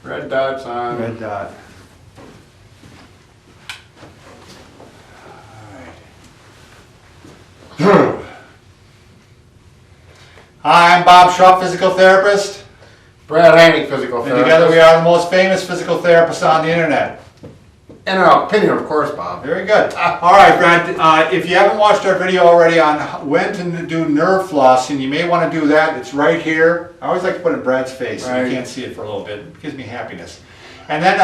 Red dot's on. Red dot. Hi, I'm Bob Schrupp, physical therapist. Brad Henieck, physical therapist. And together we are the most famous physical therapists on the internet. In our opinion, of course, Bob. Very good. All right, Brad, if you haven't watched our video already on when to do nerve flossing, you may want to do that. It's right here. I always like to put it in Brad's face so you can't see it for a little bit. It gives me happiness. And then,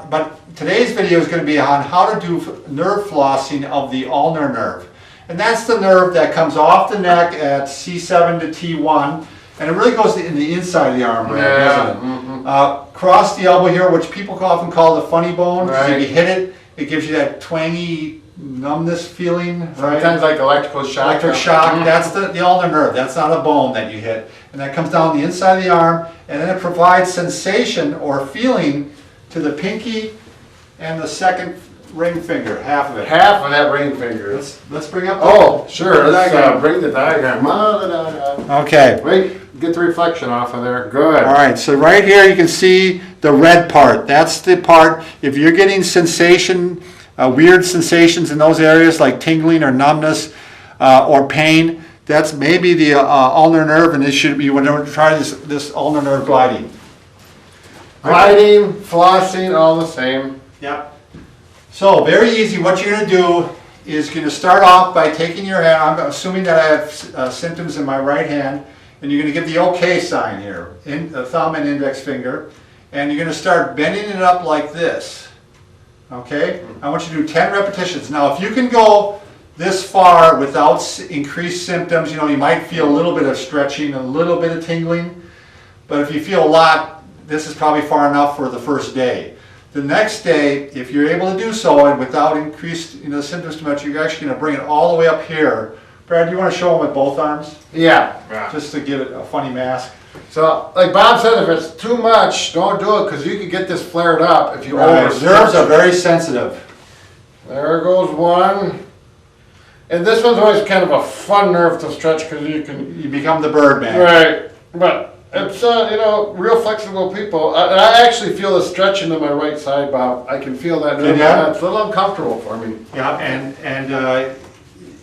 but today's video is going to be on how to do nerve flossing of the ulnar nerve. And that's the nerve that comes off the neck at C7 to T1. And it really goes in the inside of the arm, Brad, doesn't it? Mm-hmm. Cross the elbow here, which people often call the funny bone. Right. If you hit it, it gives you that twangy numbness feeling. Right? Sometimes like electrical shock. Electric shock. Mm-hmm. That's the ulnar nerve. That's not a bone that you hit. And that comes down the inside of the arm, and then it provides sensation or feeling to the pinky and the second ring finger, half of it. Half of that ring finger. Let's bring up. Oh, sure. Let's bring the diagram. Okay. Wait, get the reflection off of there. Good. All right. So right here you can see the red part. That's the part. If you're getting sensation, weird sensations in those areas like tingling or numbness or pain, that's maybe the ulnar nerve, and this should be when you try this ulnar nerve gliding. Gliding, flossing, all the same. Yep. So very easy. What you're going to do is going to start off by taking your hand. I'm assuming that I have symptoms in my right hand, and you're going to give the OK sign here, the thumb and index finger, and you're going to start bending it up like this. Okay? I want you to do 10 repetitions. Now, if you can go this far without increased symptoms, you know, you might feel a little bit of stretching, a little bit of tingling, but if you feel a lot, this is probably far enough for the first day. The next day, if you're able to do so and without increased symptoms too much, you're actually going to bring it all the way up here. Brad, do you want to show them with both arms? Yeah. Just to give it a funny mask. So, like Bob said, if it's too much, don't do it because you can get this flared up if you overstretch. Nerves are very sensitive. There goes one. And this one's always kind of a fun nerve to stretch because you become the Birdman. Right. But it's, real flexible people. I actually feel a stretching in my right side, Bob. I can feel that nerve. Yeah. It's a little uncomfortable for me. Yeah, and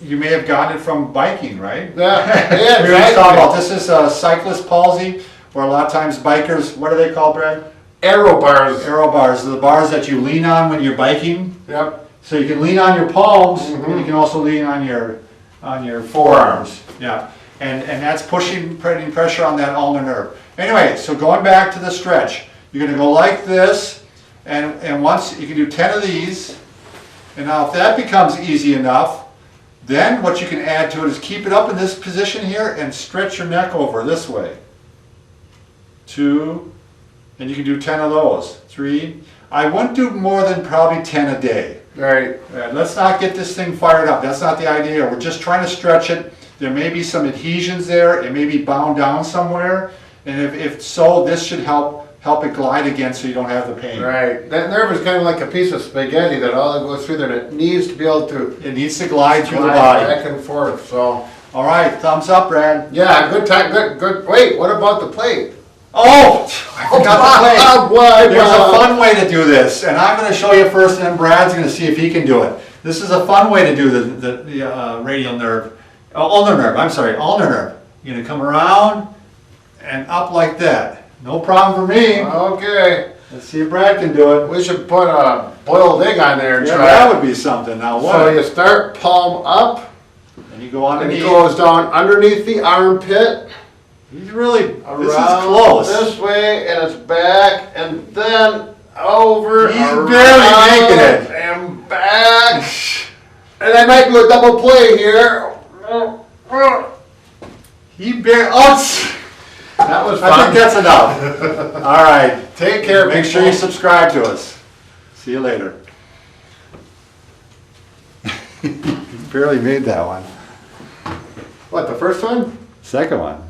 you may have gotten it from biking, right? Yeah, we were just talking about this is cyclist palsy, where a lot of times bikers, what are they called, Brad? Aero bars. Aero bars. They're the bars that you lean on when you're biking. Yep. So you can lean on your palms, and you can also lean on your forearms. Yeah. And that's putting pressure on that ulnar nerve. Anyway, so going back to the stretch, you're going to go like this, and once you can do 10 of these, and now if that becomes easy enough, then what you can add to it is keep it up in this position here and stretch your neck over this way. 2, and you can do 10 of those. 3. I wouldn't do more than probably 10 a day. Right. Let's not get this thing fired up. That's not the idea. We're just trying to stretch it. There may be some adhesions there. It may be bound down somewhere. And if so, this should help it glide again so you don't have the pain. Right. That nerve is kind of like a piece of spaghetti that all that goes through there. And it needs to be able to... It needs to glide through the body. Back and forth, so... All right, thumbs up, Brad. Yeah, good time, good. Wait, what about the plate? Oh, I forgot the plate. There's a a fun way to do this, and I'm going to show you first, and then Brad's going to see if he can do it. This is a fun way to do the radial nerve. Ulnar nerve, I'm sorry, ulnar nerve. You're going to come around and up like that. No problem for me. Okay. Let's see if Brad can do it. We should put a boiled egg on there and try. That would be something. Now what? So you start palm up. And you go underneath. And it goes down underneath the armpit. He's really, this is close. This way, and it's back, and then over. He's barely making it. And back. And I might do a double play here. He barely, that was fun. I think that's enough. All right. Take care. Make sure you subscribe to us. See you later. Barely made that one. What, the first one? Second one.